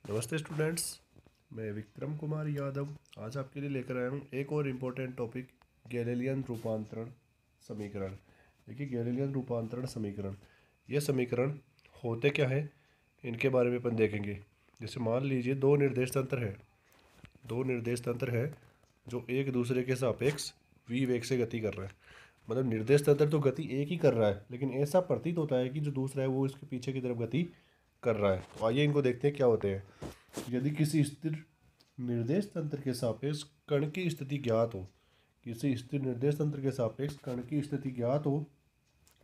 नमस्ते स्टूडेंट्स, मैं विक्रम कुमार यादव आज आपके लिए लेकर आया हूँ एक और इम्पोर्टेंट टॉपिक गैलीलियन रूपांतरण समीकरण। देखिए, गैलीलियन रूपांतरण समीकरण, ये समीकरण होते क्या है इनके बारे में अपन देखेंगे। जैसे मान लीजिए दो निर्देश तंत्र है जो एक दूसरे के सापेक्ष v वेग से गति कर रहे हैं। मतलब निर्देश तंत्र तो गति एक ही कर रहा है, लेकिन ऐसा प्रतीत होता है कि जो दूसरा है वो इसके पीछे की तरफ गति कर रहा है। तो आइए इनको देखते हैं क्या होते हैं। यदि किसी स्थिर निर्देश तंत्र के सापेक्ष कण की स्थिति ज्ञात हो, किसी स्थिर निर्देश तंत्र के सापेक्ष कण की स्थिति ज्ञात हो,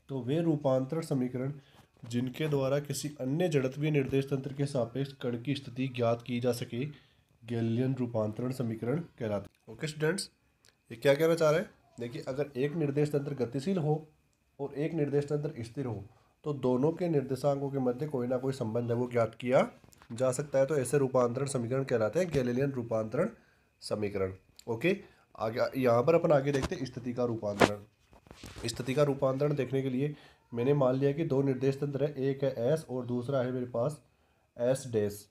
तो वे रूपांतरण समीकरण जिनके द्वारा किसी अन्य जड़त्वीय निर्देश तंत्र के सापेक्ष कण की स्थिति ज्ञात की जा सके गैलीलियन रूपांतरण समीकरण कहलाते हैं। ओके स्टूडेंट्स, ये क्या कहना चाह रहे हैं? देखिए, अगर एक निर्देश तंत्र गतिशील हो और एक निर्देश तंत्र स्थिर हो, तो दोनों के निर्देशांकों के मध्य कोई ना कोई संबंध है वो ज्ञात किया जा सकता है। तो ऐसे रूपांतरण समीकरण कहलाते हैं गैलीलियन रूपांतरण समीकरण। ओके, आगे यहाँ पर अपन आगे देखते हैं स्थिति का रूपांतरण। स्थिति का रूपांतरण देखने के लिए मैंने मान लिया कि दो निर्देश तंत्र है, एक है एस और दूसरा है मेरे पास एस डैश।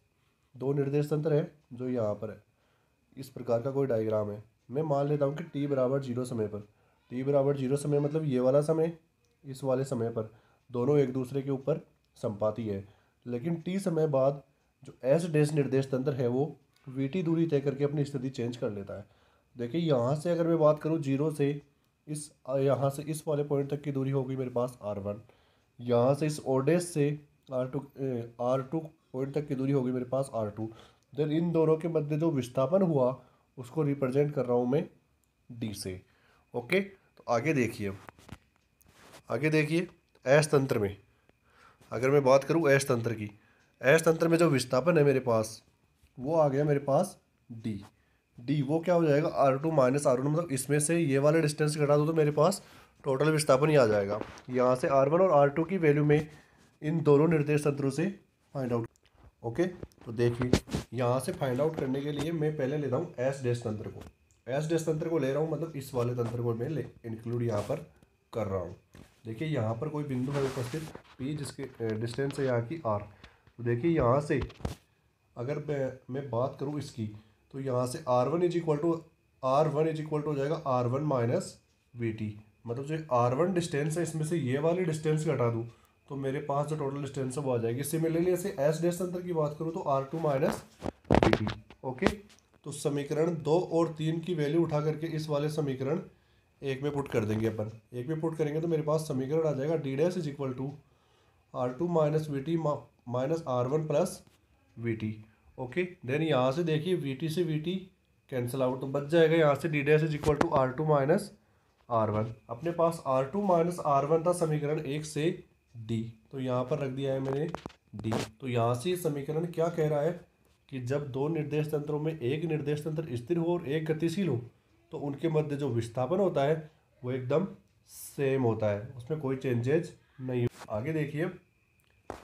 दो निर्देश तंत्र है जो यहाँ पर है, इस प्रकार का कोई डायग्राम है। मैं मान लेता हूँ कि टी बराबर 0 समय पर, टी बराबर 0 समय मतलब ये वाला समय, इस वाले समय पर दोनों एक दूसरे के ऊपर संपाती है। लेकिन टी समय बाद जो एस डैश निर्देश तंत्र है वो वी टी दूरी तय करके अपनी स्थिति चेंज कर लेता है। देखिए, यहाँ से अगर मैं बात करूँ 0 से इस यहाँ से इस वाले पॉइंट तक की दूरी होगी मेरे पास R1, यहाँ से इस ओ डैश से R2 पॉइंट तक की दूरी होगी मेरे पास R2। देन इन दोनों के मध्य जो विस्थापन हुआ उसको रिप्रेजेंट कर रहा हूँ मैं D से। ओके, तो आगे देखिए एस तंत्र में अगर मैं बात करूँ एस तंत्र की, एस तंत्र में जो विस्थापन है मेरे पास वो आ गया मेरे पास डी वो क्या हो जाएगा R2 माइनस R1। मतलब इसमें से ये वाले डिस्टेंस घटा दो तो मेरे पास टोटल विस्थापन ही आ जाएगा। यहाँ से R1 और R2 की वैल्यू में इन दोनों निर्देश तंत्रों से फाइंड आउट। ओके, तो देखिए यहाँ से फाइंड आउट करने के लिए मैं पहले लेता हूँ एस डैश तंत्र को। एस डैश तंत्र को ले रहा हूँ, मतलब इस वाले तंत्र को मैं इंक्लूड यहाँ पर कर रहा हूँ। देखिए यहाँ पर कोई बिंदु है उपस्थित P जिसके डिस्टेंस है यहाँ की R। तो देखिए यहाँ से अगर मैं बात करूँ इसकी, तो यहाँ से R1 इज इक्वल टू हो जाएगा R1 माइनस VT। मतलब जो R1 डिस्टेंस है इसमें से ये वाली डिस्टेंस घटा दूँ तो मेरे पास जो टोटल डिस्टेंस है वो आ जाएगी। सिमिलरली ऐसे एस डैश तंत्र की बात करूँ तो R2 माइनस VT। ओके, तो समीकरण 2 और 3 की वैल्यू उठा करके इस वाले समीकरण एक में पुट कर देंगे अपन। एक में पुट करेंगे तो मेरे पास समीकरण आ जाएगा D dash is equal to R2 minus VT minus R1 plus VT। Okay, then यहाँ से देखिए VT से VT कैंसिल आउट, तो बच जाएगा यहाँ से D dash is equal to R2 minus R1। अपने पास R2 माइनस R1 था समीकरण 1 से D, तो यहाँ पर रख दिया है मैंने D। तो यहाँ से समीकरण क्या कह रहा है कि जब दो निर्देश तंत्रों में एक निर्देश तंत्र स्थिर हो और एक गतिशील हो तो उनके मध्य जो विस्थापन होता है वो एकदम सेम होता है, उसमें कोई चेंजेज नहीं। आगे देखिए,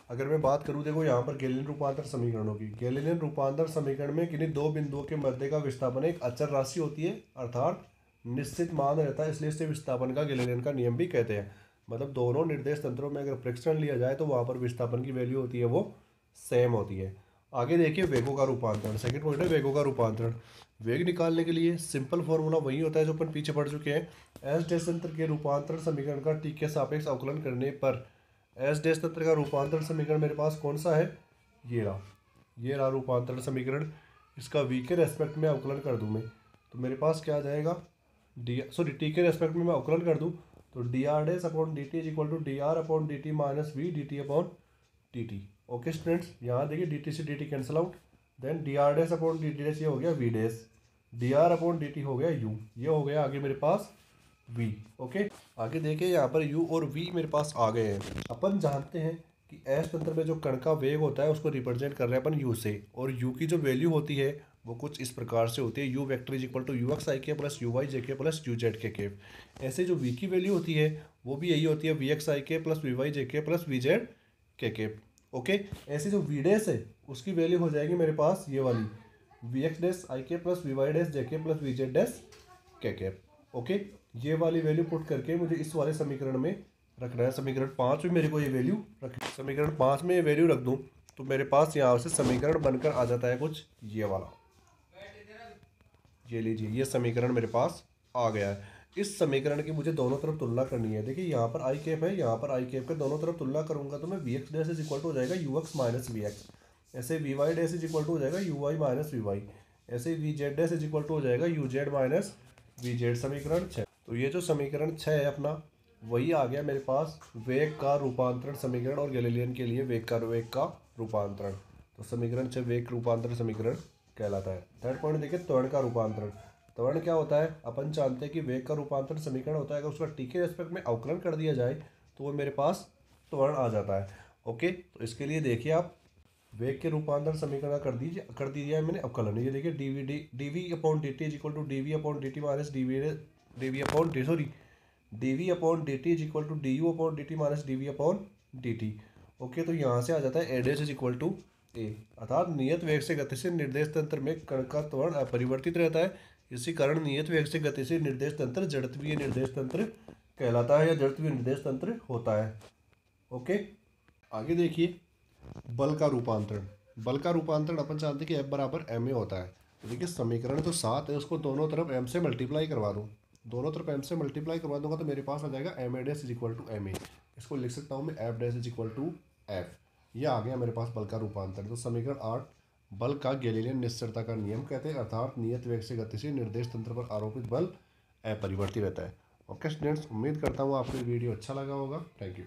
अगर मैं बात करूँ, देखो यहाँ पर गैलीलियन रूपांतर समीकरण होगी। गैलीलियन रूपांतर समीकरण में किन्हीं दो बिंदुओं के मध्य का विस्थापन एक अचर राशि होती है, अर्थात निश्चित मान रहता है, इसलिए इसे विस्थापन का गैलीलियन का नियम भी कहते हैं। मतलब दोनों निर्देश तंत्रों में अगर फ्रिक्शन लिया जाए तो वहाँ पर विस्थापन की वैल्यू होती है वो सेम होती है। आगे देखिए वेगों का रूपांतरण, सेकंड पॉइंट है वेगों का रूपांतरण। वेग निकालने के लिए सिंपल फॉर्मूला वही होता है जो अपन पीछे पढ़ चुके हैं। एस डैश तंत्र के रूपांतरण समीकरण का टी के सापेक्ष अवकलन करने पर एस डैश तंत्र का रूपांतरण समीकरण मेरे पास कौन सा है, ये रहा रूपांतरण समीकरण। इसका वी के रेस्पेक्ट में अवकलन कर दूं मैं तो मेरे पास क्या आ जाएगा टी के रेस्पेक्ट में मैं अवकलन कर दूं तो D R dash upon D T is equal to D R upon D T minus V D T upon T T. Okay students, यहाँ देखिए डी टी से D T cancel out, then D R dash upon D T dash ये हो गया V dash, D R upon D T हो गया you, ये हो गया आगे मेरे पास v। ओके, आगे देखिए यहाँ पर u और v मेरे पास आ गए हैं। अपन जानते हैं कि एस तंत्र में जो कण का वेग होता है उसको रिप्रेजेंट कर रहे हैं अपन u से, और u की जो वैल्यू होती है वो कुछ इस प्रकार से होती है, u vector is equal to u x i के प्लस यू वाई जे के plus u z k cap. ऐसे जो v की वैल्यू होती है वो भी यही होती है, वी एक्स आई के प्लस वी वाई जे के plus V Z k cap. Okay, ऐसे जो v डैश है उसकी वैल्यू हो जाएगी मेरे पास ये वाली, वी एक्स डैश आई के प्लस वी वाई डैश जे के प्लस वी जेड डैश के केप। ओके, ये वाली वैल्यू पुट करके मुझे इस वाले समीकरण में रखना है। समीकरण 5 में मेरे को ये वैल्यू रख, समीकरण 5 में ये वैल्यू रख दूं तो मेरे पास यहाँ से समीकरण बनकर आ जाता है कुछ ये वाला। ये लीजिए, ये समीकरण मेरे पास आ गया है। इस समीकरण की मुझे दोनों तरफ तुलना करनी है। देखिए यहाँ पर आई कैप है, यहाँ पर आई कैप के दोनों तरफ तुलना करूंगा तो मैं v x dash is equal to हो जाएगा u x minus v x, ऐसे v y dash is equal to हो जाएगा u y minus v y, ऐसे v z dash is equal to हो जाएगा u z minus v z. समीकरण 6। तो ये जो समीकरण 6 है अपना, वही आ गया मेरे पास वेग का रूपांतरण समीकरण, और गैलीलियन के लिए वेग का रूपांतरण। तो समीकरण 6 वेग रूपांतरण समीकरण कहलाता है। थर्ड पॉइंट देखिए, त्वरण का रूपांतरण। त्वरण क्या होता है? अपन जानते हैं कि वेग का रूपांतरण समीकरण होता है, अगर उसका टी के रेस्पेक्ट में अवकलन कर दिया जाए तो वो मेरे पास त्वरण आ जाता है। ओके, तो इसके लिए देखिए आप वेग के रूपांतरण समीकरण कर दीजिए मैंने अवकलन। ये देखिए D V upon D T is equal to D V upon D T minus D V upon D sorry D V upon D T is equal to D U upon D T minus D V upon D T. Okay, तो यहाँ से आ जाता है A dash is equal to A, अर्थात नियत वेग से गतिशील निर्देश तंत्र में कण का त्वरण अपरिवर्तित रहता है। इसी कारण नियत वेग से गतिशील निर्देश तंत्र जड़त्वीय निर्देश तंत्र कहलाता है या जड़त्वीय निर्देश तंत्र होता है। ओके, आगे देखिए बल का रूपांतरण। बल का रूपांतरण अपन जानते हैं कि एफ बराबर एम ए होता है। तो देखिए समीकरण तो 7 है, उसको दोनों तरफ एम से मल्टीप्लाई करवा दूँ, दोनों तरफ एम से मल्टीप्लाई करवा दूंगा तो मेरे पास आ जाएगा M A dash is equal to M A. इसको लिख सकता हूँ मैं F dash is equal to F. यह आ गया मेरे पास बल का रूपांतरण। तो समीकरण 8 बल का गैलीलियन निश्चलता का नियम कहते हैं, अर्थात नियत वेग से गतिशील निर्देश तंत्र पर आरोपित बल अपरिवर्तित रहता है। ओके स्टूडेंट्स, उम्मीद करता हूँ आपको ये वीडियो अच्छा लगा होगा। Thank you.